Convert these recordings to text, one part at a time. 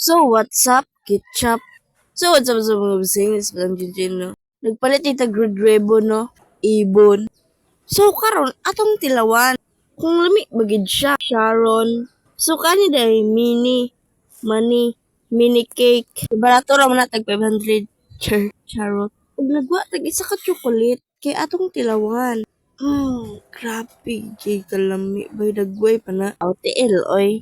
So, what's up, ketchup? So, what's up sa mga bising? Is lang Jinjin, no? Nagpalit ita Green Ribbon, no? Ibon. So, karon atong tilawan. Kung lami, bagid siya. Sharon. So, kani dahil mini cake. Barato ra man na tag 500. Charot. Ug nagwa tag isa ka chocolate. Kay atong tilawan. Grabe, kay kalami. Bay, dagway pa na. LTL, oy.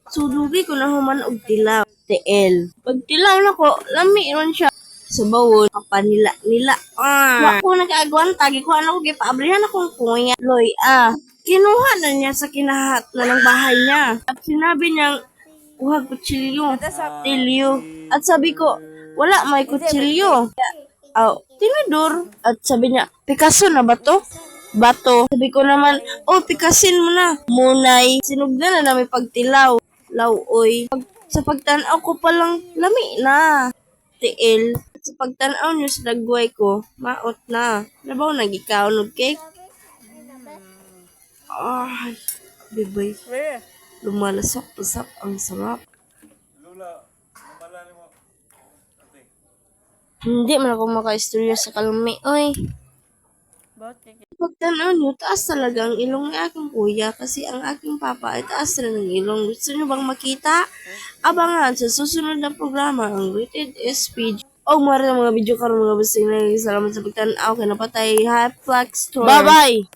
So, lugi ko na human og tilaw. TL. Pag tilaw na ko, lami ron siya. Sa bawon, kapanila-nila. Wa ko nag-agwan, tagi ko ano ko, gipaabrihan akong kuya. Loy, kinuha na niya sa kinahat na ng bahay niya. At sinabi niyang, kuha kutsilyo. Tilyo. At sabi ko, wala may kutsilyo. Tinidor. At sabi niya, Picasso na ba to? Bato. Sabi ko naman, pikasin mo na. Munay. Sinugdan na namin pagtilaw. Lawoy. Sa pagtanaw ko palang lami na. Tiil. Sa pagtanaw niyo sa dagway ko, maot na. Nabaw nagikaw ng cake. Ay, bibay. Lumalasap-lasap ang sarap. Hindi man ako makaistorya sa kalami, oy. Pagtanaw niyo, taas talaga ang ilong ng aking kuya kasi ang aking papa ay taas rin ng ilong. Gusto niyo bang makita? Abangan sa susunod na programa ang Rated SPG. Mara ng mga video karon mga basing na salamat sa pagtanaw kay napatay Hyplex Store. Bye-bye!